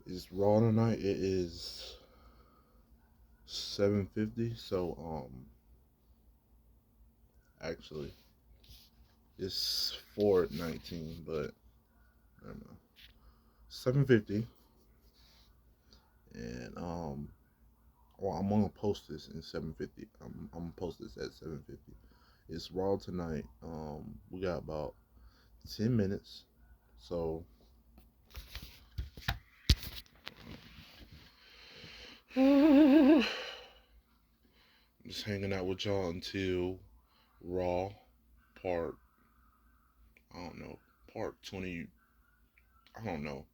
It's Raw tonight. It is 7:50. So actually, it's 4:19, but I don't know. 7:50, and well, I'm gonna post this in 7:50. I'm gonna post this at 7:50. It's Raw tonight. We got about 10 minutes, so just hanging out with y'all until Raw part. I don't know, part 20. I don't know.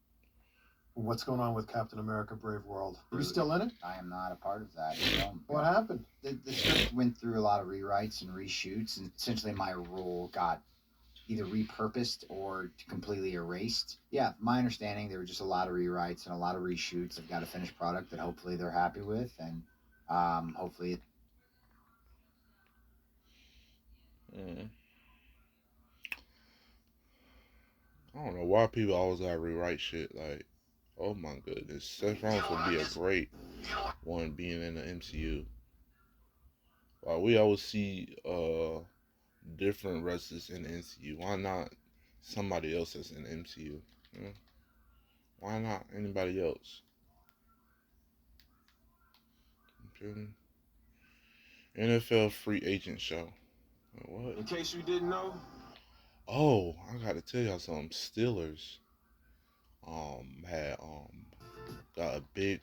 What's going on with Captain America: Brave World? Are you still in it? I am not a part of that film. What happened? The script went through a lot of rewrites and reshoots, and essentially my role got either repurposed or completely erased. Yeah, my understanding, there were just a lot of rewrites and a lot of reshoots. I've got a finished product that hopefully they're happy with, and hopefully. Mm. I don't know why people always gotta rewrite shit. Like, oh my goodness, Seth Rollins would be a great one being in the MCU. Like, we always see different wrestlers in the MCU. Why not somebody else that's in the MCU? You know? Why not anybody else? Okay. NFL free agent show. What? In case you didn't know. Oh, I gotta tell y'all something. Steelers had got a big.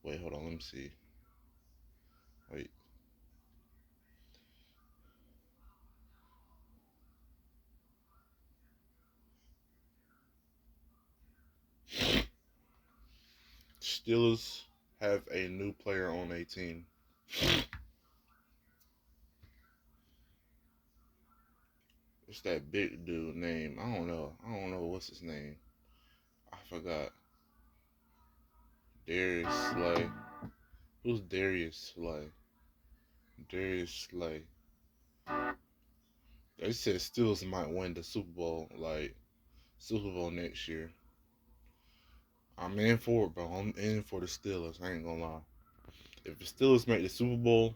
Wait, hold on. Let me see. Wait. Steelers have a new player on a team. It's that big dude name. I don't know. I don't know what's his name. I forgot. Darius Slay. Who's Darius Slay? Darius Slay. They said Steelers might win the Super Bowl, like Super Bowl next year. I'm in for it, bro. I'm in for the Steelers. I ain't gonna lie. If the Steelers make the Super Bowl,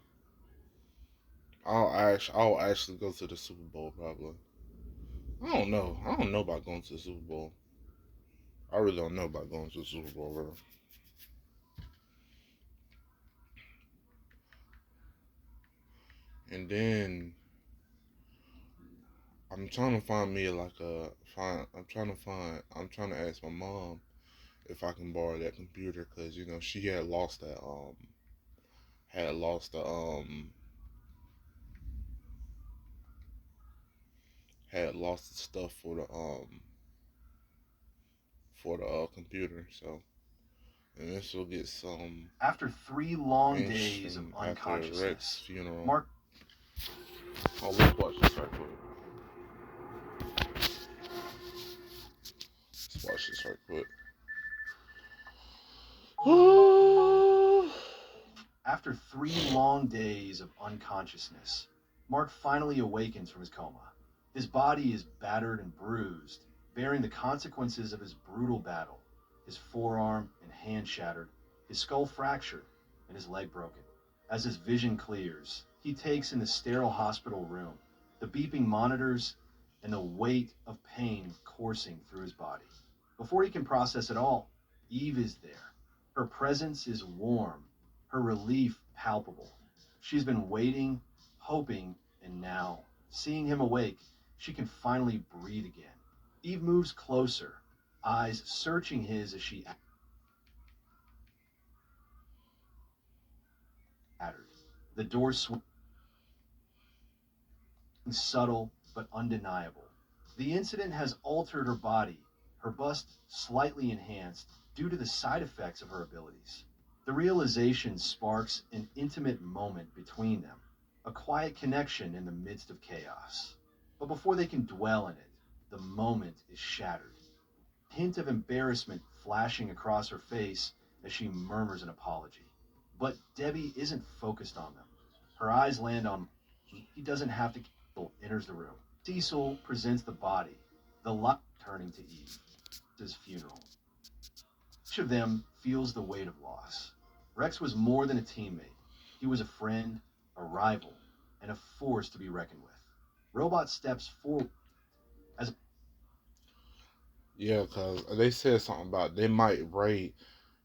I'll actually go to the Super Bowl probably. I don't know. I don't know about going to the Super Bowl. I really don't know about going to the Super Bowl, bro. And then I'm trying to find me like a find. I'm trying to ask my mom if I can borrow that computer because you know she had lost that had lost the had lost the stuff for the computer. So and this will get some After 3 long days of interesting after Rex's unconsciousness, funeral. Mark. Oh, let's watch this right quick. Let's watch this right quick. After 3 long days of unconsciousness, Mark finally awakens from his coma. His body is battered and bruised, bearing the consequences of his brutal battle. His forearm and hand shattered, his skull fractured, and his leg broken. As his vision clears, he takes in the sterile hospital room, the beeping monitors, and the weight of pain coursing through his body. Before he can process it all, Eve is there. Her presence is warm, her relief palpable. She's been waiting, hoping, and now, seeing him awake, she can finally breathe again. Eve moves closer, eyes searching his as she shattered. The door swings subtle but undeniable. The incident has altered her body, her bust slightly enhanced due to the side effects of her abilities. The realization sparks an intimate moment between them, a quiet connection in the midst of chaos. But before they can dwell in it, the moment is shattered. A hint of embarrassment flashing across her face as she murmurs an apology. But Debbie isn't focused on them. Her eyes land on he doesn't have to enters the room. Cecil presents the body, the light turning to Eve. funeral. Each of them feels the weight of loss. Rex was more than a teammate. He was a friend, a rival, and a force to be reckoned with. Robot steps forward as Yeah, cause they said something about they might raid.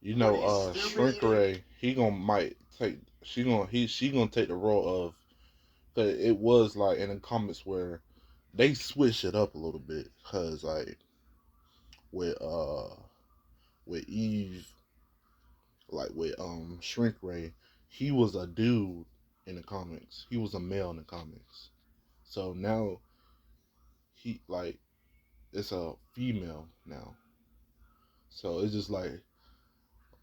You What know, is stupid Shrink eating? Ray, he gonna might take. She gonna take the role of. Cause it was like in the comments where they switched it up a little bit. Cause like with uh with Eve, like with Shrink Ray, he was a dude in the comics. He was a male in the comics. So now he like it's a female now. So it's just like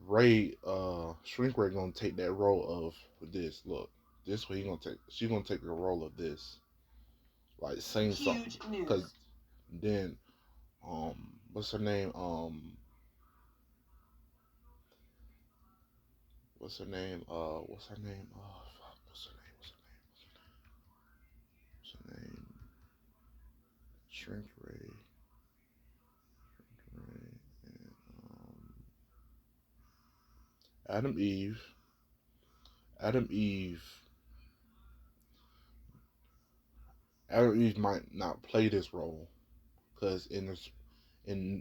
Ray, Shrink Ray gonna take that role of this. Look, this way he gonna take. She gonna take the role of this, like saying something. Huge news. Cause then, what's her name? What's her name? What's her name? Oh, fuck. What's her name? What's her name? Shrink Ray. Ray and Adam Eve. Adam Eve. Adam Eve might not play this role because in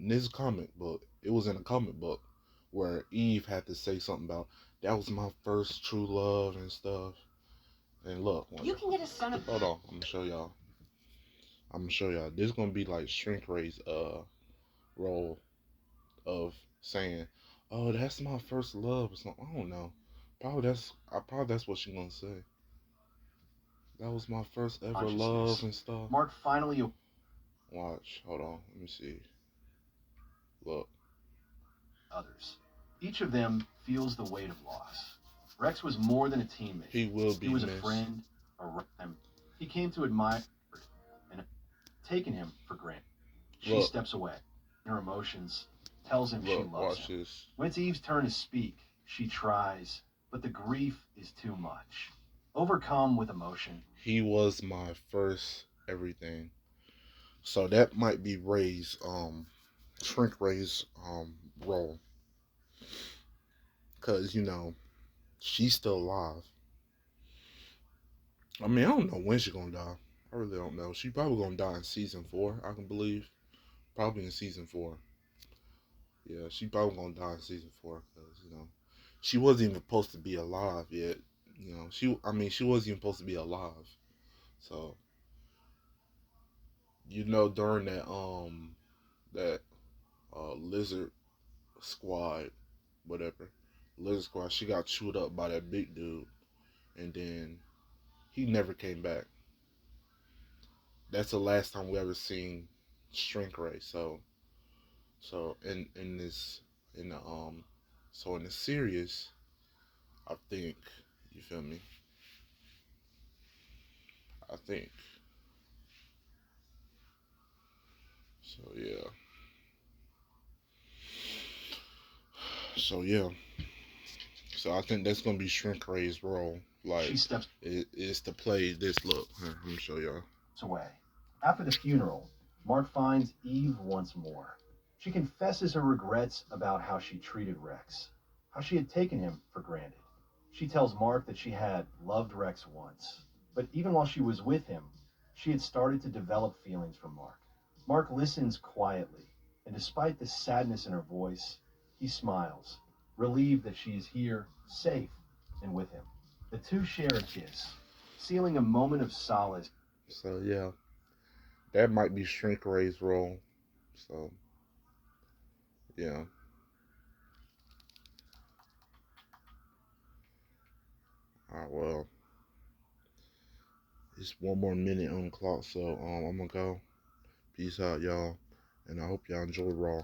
this comic book, it was in a comic book where Eve had to say something about that was my first true love and stuff. And look, You can get a son of. hold on, I'm gonna show y'all. I'm gonna show y'all. This is gonna be like Shrink Ray's role of saying, "Oh, that's my first love" or something. I don't know. Probably that's what she's gonna say. That was my first ever love consciousness. and stuff. Mark finally Watch, hold on, let me see. Look, others. Each of them feels the weight of loss. Rex was more than a teammate. he will be He was a missed. friend, a rhyme. He came to admire and taken him for granted. She Look. steps away. Her emotions tells him she Look, loves watch him. this. When it's Eve's turn to speak, she tries, but the grief is too much. Overcome with emotion, He was my first everything. So that might be Ray's Shrink Ray's role. Cause you know, she's still alive. I mean, I don't know when she's gonna die. I really don't know. She probably gonna die in season 4, I can believe. Probably in season 4. Yeah, she probably gonna die in season 4 because you know she wasn't even supposed to be alive yet. You know, she wasn't even supposed to be alive. So you know during that lizard squad, whatever, lizard squad, she got chewed up by that big dude, and then he never came back. That's the last time we ever seen Shrink Ray. So in this in the so in the series, I think you feel me. I think so. Yeah. So yeah. So I think that's gonna be Shrink Ray's role. Like she steps it is to play this. Look, here, I'm gonna show y'all. away. After the funeral, Mark finds Eve once more. She confesses her regrets about how she treated Rex, how she had taken him for granted. She tells Mark that she had loved Rex once, but even while she was with him, she had started to develop feelings for Mark. Mark listens quietly, and despite the sadness in her voice, he smiles, relieved that she is here, safe, and with him. The two share a kiss, sealing a moment of solace. So yeah, that might be Shrink Ray's role. So yeah. Alright, well, it's one more minute on the clock, so I'm gonna go. Peace out, y'all, and I hope y'all enjoy Raw.